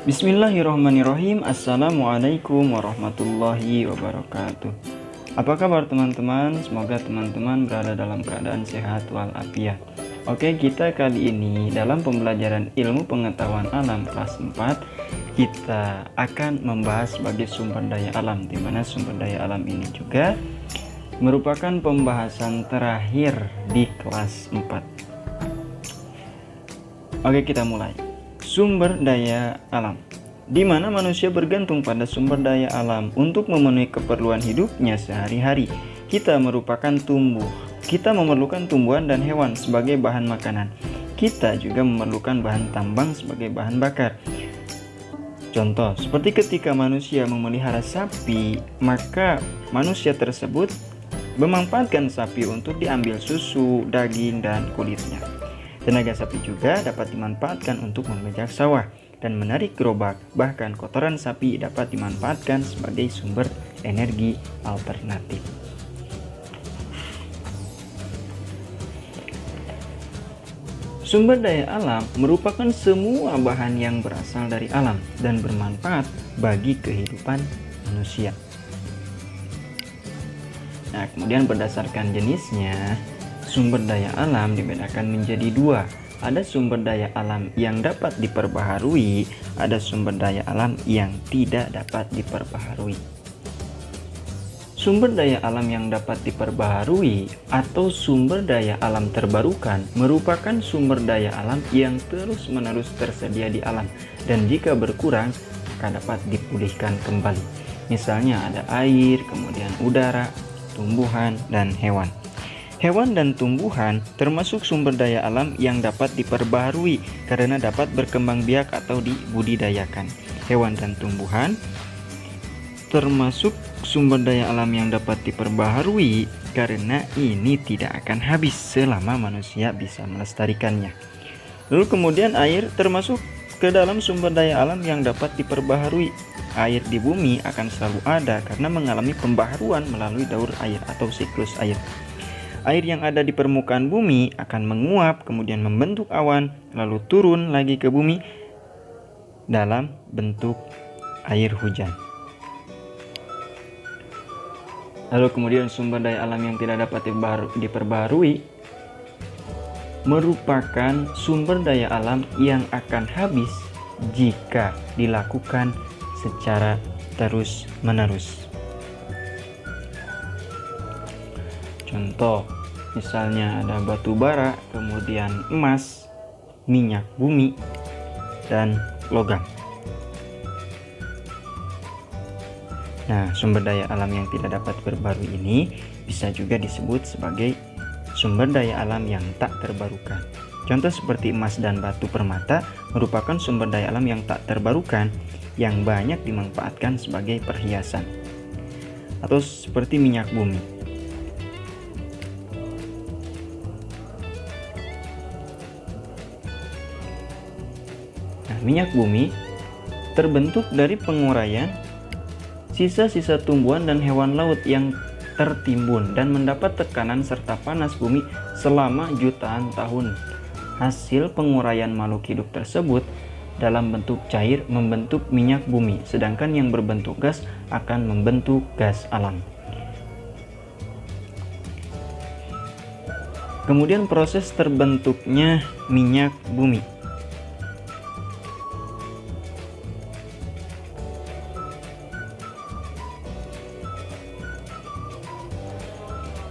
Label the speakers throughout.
Speaker 1: Bismillahirrahmanirrahim. Assalamualaikum warahmatullahi wabarakatuh. Apa kabar teman-teman? Semoga teman-teman berada dalam keadaan sehat walafiat. Oke, kita kali ini dalam pembelajaran ilmu pengetahuan alam kelas 4 kita akan membahas sebagai sumber daya alam, di mana sumber daya alam ini juga merupakan pembahasan terakhir di kelas 4. Oke, kita mulai. Sumber daya alam, di mana manusia bergantung pada sumber daya alam untuk memenuhi keperluan hidupnya sehari-hari. Kita memerlukan tumbuhan dan hewan sebagai bahan makanan. Kita juga memerlukan bahan tambang sebagai bahan bakar. Contoh, seperti ketika manusia memelihara sapi, maka manusia tersebut memanfaatkan sapi untuk diambil susu, daging, dan kulitnya. Tenaga sapi juga dapat dimanfaatkan untuk membajak sawah dan menarik gerobak. Bahkan kotoran sapi dapat dimanfaatkan sebagai sumber energi alternatif. Sumber daya alam merupakan semua bahan yang berasal dari alam dan bermanfaat bagi kehidupan manusia. Nah, kemudian berdasarkan jenisnya, sumber daya alam dibedakan menjadi dua. Ada sumber daya alam yang dapat diperbaharui, ada sumber daya alam yang tidak dapat diperbaharui. Sumber daya alam yang dapat diperbaharui atau sumber daya alam terbarukan merupakan sumber daya alam yang terus-menerus tersedia di alam dan jika berkurang akan dapat dipulihkan kembali. Misalnya ada air, kemudian udara, tumbuhan, dan hewan. Hewan dan tumbuhan termasuk sumber daya alam yang dapat diperbaharui karena dapat berkembang biak atau dibudidayakan. Hewan dan tumbuhan termasuk sumber daya alam yang dapat diperbaharui karena ini tidak akan habis selama manusia bisa melestarikannya. Lalu kemudian air termasuk ke dalam sumber daya alam yang dapat diperbaharui. Air di bumi akan selalu ada karena mengalami pembaharuan melalui daur air atau siklus air. Air yang ada di permukaan bumi akan menguap, kemudian membentuk awan, lalu turun lagi ke bumi dalam bentuk air hujan. Lalu kemudian sumber daya alam yang tidak dapat diperbaharui merupakan sumber daya alam yang akan habis jika dilakukan secara terus-menerus. Contoh, misalnya ada batu bara, kemudian emas, minyak bumi, dan logam. Nah, sumber daya alam yang tidak dapat diperbarui ini bisa juga disebut sebagai sumber daya alam yang tak terbarukan. Contoh seperti emas dan batu permata merupakan sumber daya alam yang tak terbarukan yang banyak dimanfaatkan sebagai perhiasan. Atau seperti minyak bumi. Nah, minyak bumi terbentuk dari penguraian sisa-sisa tumbuhan dan hewan laut yang tertimbun dan mendapat tekanan serta panas bumi selama jutaan tahun. Hasil penguraian makhluk hidup tersebut dalam bentuk cair membentuk minyak bumi, sedangkan yang berbentuk gas akan membentuk gas alam. Kemudian proses terbentuknya minyak bumi.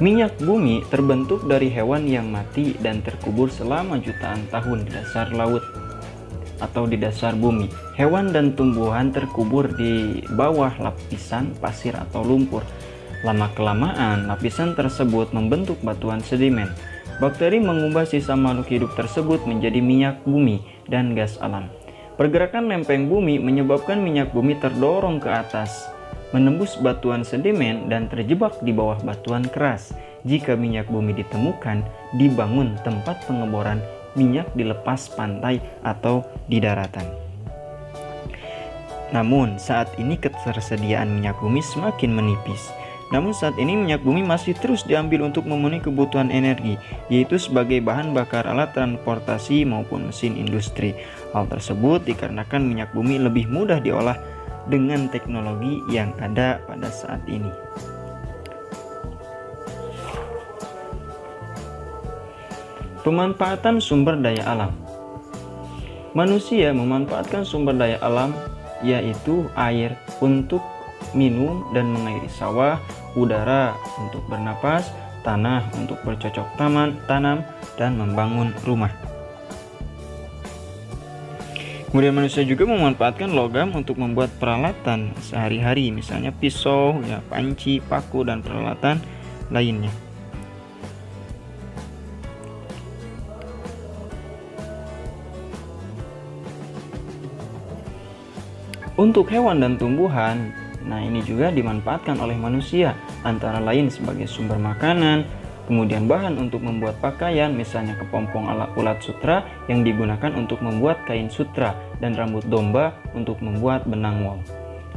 Speaker 1: Minyak bumi terbentuk dari hewan yang mati dan terkubur selama jutaan tahun di dasar laut atau di dasar bumi. Hewan dan tumbuhan terkubur di bawah lapisan pasir atau lumpur. Lama-kelamaan, lapisan tersebut membentuk batuan sedimen. Bakteri mengubah sisa makhluk hidup tersebut menjadi minyak bumi dan gas alam. Pergerakan lempeng bumi menyebabkan minyak bumi terdorong ke atas, menembus batuan sedimen dan terjebak di bawah batuan keras. Jika minyak bumi ditemukan, dibangun tempat pengeboran minyak di lepas pantai atau di daratan. Namun, saat ini ketersediaan minyak bumi semakin menipis. Namun saat ini minyak bumi masih terus diambil untuk memenuhi kebutuhan energi, yaitu sebagai bahan bakar alat transportasi maupun mesin industri. Hal tersebut dikarenakan minyak bumi lebih mudah diolah dengan teknologi yang ada pada saat ini. Pemanfaatan sumber daya alam. Manusia memanfaatkan sumber daya alam, yaitu air untuk minum dan mengairi sawah, udara untuk bernapas, tanah untuk bercocok tanam, dan membangun rumah. Kemudian manusia juga memanfaatkan logam untuk membuat peralatan sehari-hari, misalnya pisau, panci, paku, dan peralatan lainnya. Untuk hewan dan tumbuhan, ini juga dimanfaatkan oleh manusia, antara lain sebagai sumber makanan, kemudian bahan untuk membuat pakaian, misalnya kepompong ala ulat sutra yang digunakan untuk membuat kain sutra, dan rambut domba untuk membuat benang wol.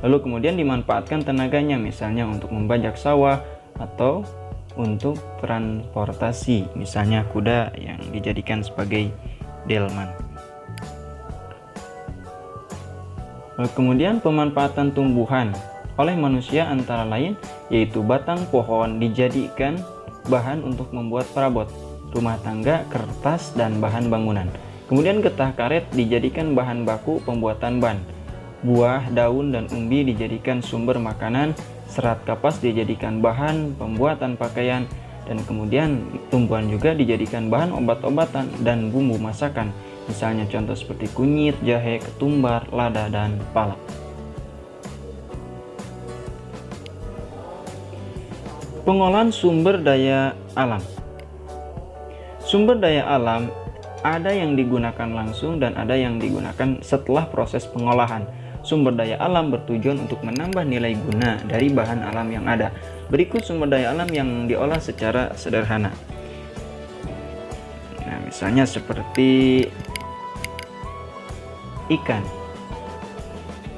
Speaker 1: Lalu kemudian dimanfaatkan tenaganya, misalnya untuk membajak sawah atau untuk transportasi, misalnya kuda yang dijadikan sebagai delman. Lalu kemudian pemanfaatan tumbuhan oleh manusia antara lain yaitu batang pohon dijadikan bahan untuk membuat perabot rumah tangga, kertas, dan bahan bangunan. Kemudian getah karet dijadikan bahan baku pembuatan ban. Buah, daun, dan umbi dijadikan sumber makanan. Serat kapas dijadikan bahan pembuatan pakaian, dan kemudian tumbuhan juga dijadikan bahan obat-obatan dan bumbu masakan. Misalnya contoh seperti kunyit, jahe, ketumbar, lada, dan pala. Pengolahan sumber daya alam. Sumber daya alam ada yang digunakan langsung dan ada yang digunakan setelah proses pengolahan. Sumber daya alam bertujuan untuk menambah nilai guna dari bahan alam yang ada. Berikut sumber daya alam yang diolah secara sederhana. Misalnya seperti ikan.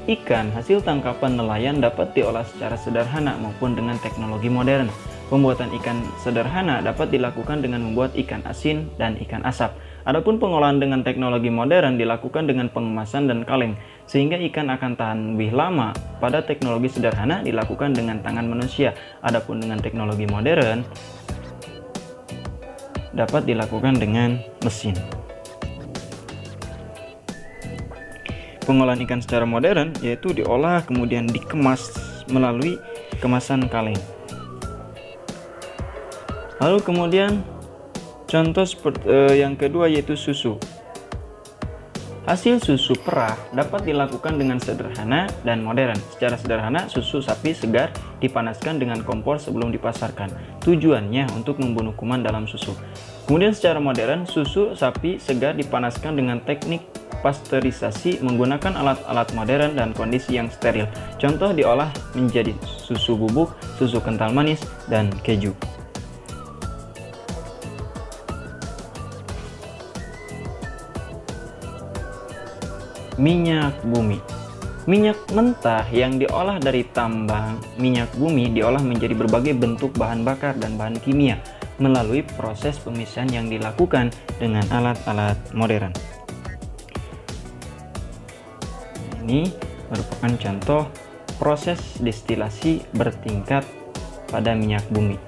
Speaker 1: Ikan hasil tangkapan nelayan dapat diolah secara sederhana maupun dengan teknologi modern. Pembuatan ikan sederhana dapat dilakukan dengan membuat ikan asin dan ikan asap. Adapun pengolahan dengan teknologi modern dilakukan dengan pengemasan dan kaleng, sehingga ikan akan tahan lebih lama. Pada teknologi sederhana dilakukan dengan tangan manusia. Adapun dengan teknologi modern dapat dilakukan dengan mesin. Pengolahan ikan secara modern yaitu diolah kemudian dikemas melalui kemasan kaleng. Lalu kemudian contoh yang kedua yaitu susu. Hasil susu perah dapat dilakukan dengan sederhana dan modern. Secara sederhana, susu sapi segar dipanaskan dengan kompor sebelum dipasarkan. Tujuannya untuk membunuh kuman dalam susu. Kemudian secara modern, susu sapi segar dipanaskan dengan teknik pasteurisasi menggunakan alat-alat modern dan kondisi yang steril. Contoh diolah menjadi susu bubuk, susu kental manis, dan keju. Minyak bumi. Minyak mentah yang diolah dari tambang minyak bumi diolah menjadi berbagai bentuk bahan bakar dan bahan kimia melalui proses pemisahan yang dilakukan dengan alat-alat modern. Ini merupakan contoh proses destilasi bertingkat pada minyak bumi.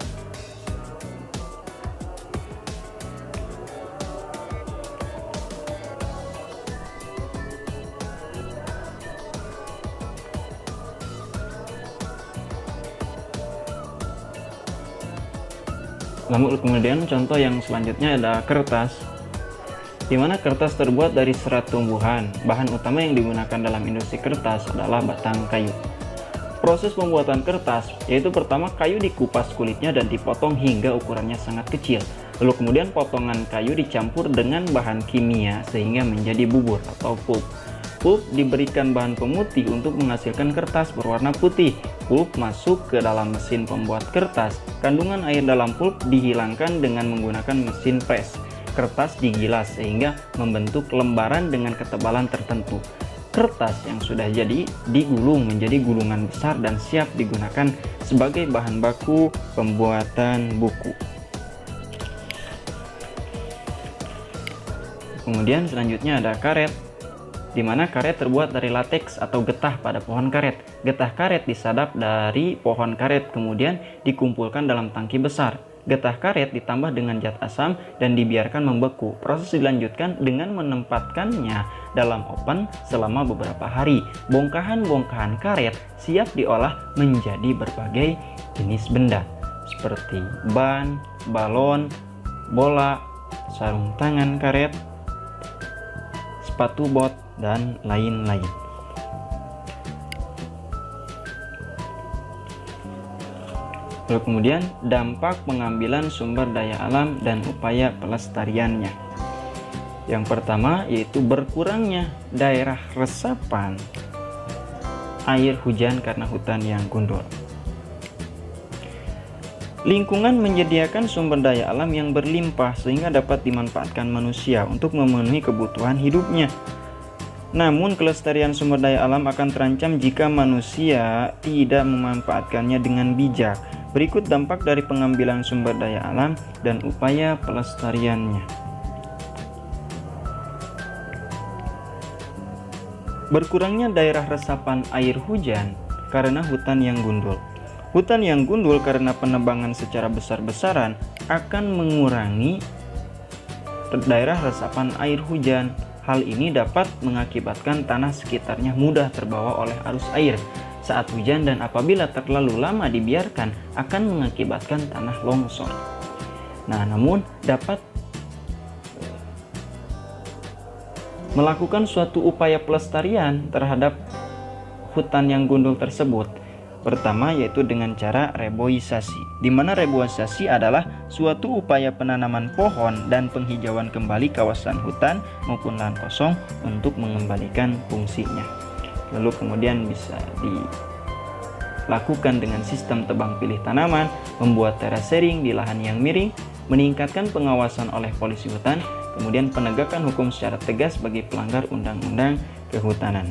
Speaker 1: Lalu kemudian contoh yang selanjutnya adalah kertas, di mana kertas terbuat dari serat tumbuhan. Bahan utama yang digunakan dalam industri kertas adalah batang kayu. Proses pembuatan kertas yaitu pertama kayu dikupas kulitnya dan dipotong hingga ukurannya sangat kecil. Lalu kemudian potongan kayu dicampur dengan bahan kimia sehingga menjadi bubur atau pulp. Pulp diberikan bahan pemutih untuk menghasilkan kertas berwarna putih. Pulp masuk ke dalam mesin pembuat kertas. Kandungan air dalam pulp dihilangkan dengan menggunakan mesin pres. Kertas digilas sehingga membentuk lembaran dengan ketebalan tertentu. kertas yang sudah jadi digulung menjadi gulungan besar dan siap digunakan sebagai bahan baku pembuatan buku. Kemudian selanjutnya ada karet, di mana karet terbuat dari lateks atau getah pada pohon karet. Getah karet disadap dari pohon karet kemudian dikumpulkan dalam tangki besar. Getah karet ditambah dengan zat asam dan dibiarkan membeku. Proses dilanjutkan dengan menempatkannya dalam oven selama beberapa hari. Bongkahan-bongkahan karet siap diolah menjadi berbagai jenis benda seperti ban, balon, bola, sarung tangan karet, sepatu bot, dan lain-lain. Lalu kemudian dampak pengambilan sumber daya alam dan upaya pelestariannya. Yang pertama yaitu berkurangnya daerah resapan air hujan karena hutan yang gundul. Lingkungan menyediakan sumber daya alam yang berlimpah sehingga dapat dimanfaatkan manusia untuk memenuhi kebutuhan hidupnya. Namun kelestarian sumber daya alam akan terancam jika manusia tidak memanfaatkannya dengan bijak. Berikut dampak dari pengambilan sumber daya alam dan upaya pelestariannya. Berkurangnya daerah resapan air hujan karena hutan yang gundul. Hutan yang gundul karena penebangan secara besar-besaran akan mengurangi daerah resapan air hujan. Hal ini dapat mengakibatkan tanah sekitarnya mudah terbawa oleh arus air saat hujan, dan apabila terlalu lama dibiarkan akan mengakibatkan tanah longsor. Nah, namun dapat melakukan suatu upaya pelestarian terhadap hutan yang gundul tersebut. Pertama yaitu dengan cara reboisasi, di mana reboisasi adalah suatu upaya penanaman pohon dan penghijauan kembali kawasan hutan maupun lahan kosong untuk mengembalikan fungsinya. Lalu kemudian bisa dilakukan dengan sistem tebang pilih tanaman, membuat terasering di lahan yang miring, meningkatkan pengawasan oleh polisi hutan, kemudian penegakan hukum secara tegas bagi pelanggar undang-undang kehutanan.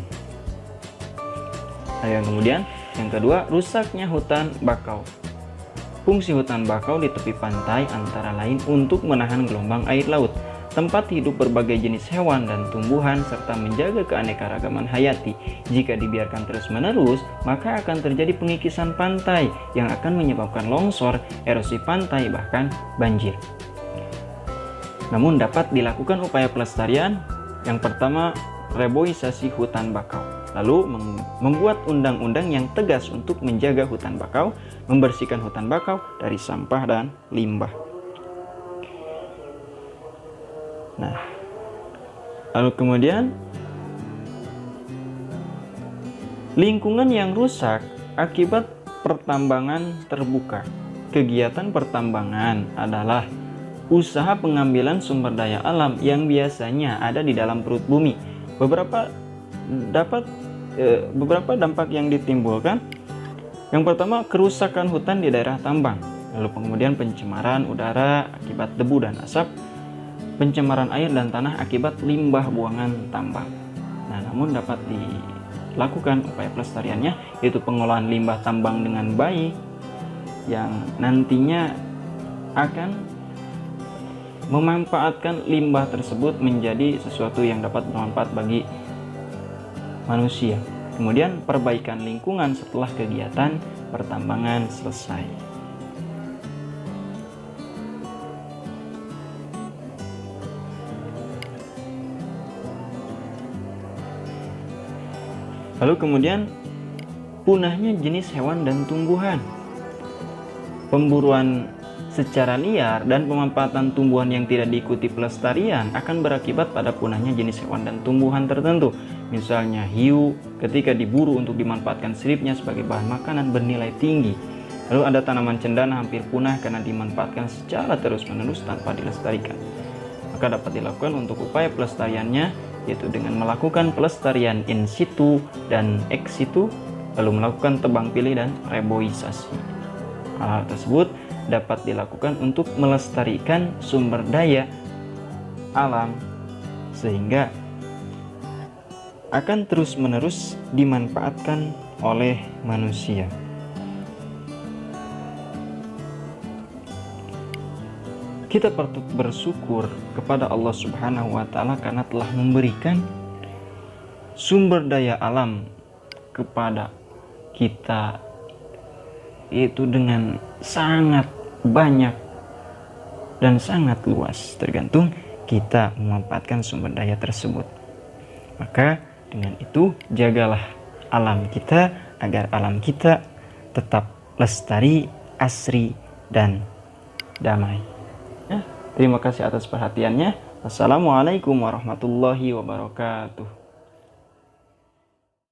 Speaker 1: Yang kemudian yang kedua, rusaknya hutan bakau. Fungsi hutan bakau di tepi pantai antara lain untuk menahan gelombang air laut, tempat hidup berbagai jenis hewan dan tumbuhan, serta menjaga keanekaragaman hayati. Jika dibiarkan terus-menerus, maka akan terjadi pengikisan pantai yang akan menyebabkan longsor, erosi pantai, bahkan banjir. Namun dapat dilakukan upaya pelestarian. Yang pertama, reboisasi hutan bakau. Lalu membuat undang-undang yang tegas untuk menjaga hutan bakau, membersihkan hutan bakau dari sampah dan limbah. Nah, lalu kemudian lingkungan yang rusak akibat pertambangan terbuka. Kegiatan pertambangan adalah usaha pengambilan sumber daya alam yang biasanya ada di dalam perut bumi. Beberapa dampak yang ditimbulkan. Yang pertama, kerusakan hutan di daerah tambang. Lalu kemudian pencemaran udara akibat debu dan asap, pencemaran air dan tanah akibat limbah buangan tambang. Nah, namun dapat dilakukan upaya pelestariannya, yaitu pengolahan limbah tambang dengan baik yang nantinya akan memanfaatkan limbah tersebut menjadi sesuatu yang dapat bermanfaat bagi manusia. Kemudian perbaikan lingkungan setelah kegiatan pertambangan selesai. Lalu kemudian punahnya jenis hewan dan tumbuhan. Pemburuan secara liar dan pemanfaatan tumbuhan yang tidak diikuti pelestarian akan berakibat pada punahnya jenis hewan dan tumbuhan tertentu. Misalnya hiu ketika diburu untuk dimanfaatkan siripnya sebagai bahan makanan bernilai tinggi. Lalu ada tanaman cendana hampir punah karena dimanfaatkan secara terus-menerus tanpa dilestarikan. Maka dapat dilakukan untuk upaya pelestariannya, yaitu dengan melakukan pelestarian in situ dan ex situ, lalu melakukan tebang pilih dan reboisasi. Hal tersebut dapat dilakukan untuk melestarikan sumber daya alam sehingga akan terus-menerus dimanfaatkan oleh manusia. Kita patut bersyukur kepada Allah Subhanahu wa Ta'ala karena telah memberikan sumber daya alam kepada kita itu dengan sangat banyak dan sangat luas, tergantung kita memanfaatkan sumber daya tersebut. Maka dengan itu jagalah alam kita agar alam kita tetap lestari, asri, dan damai. Terima kasih atas perhatiannya. Wassalamualaikum warahmatullahi wabarakatuh.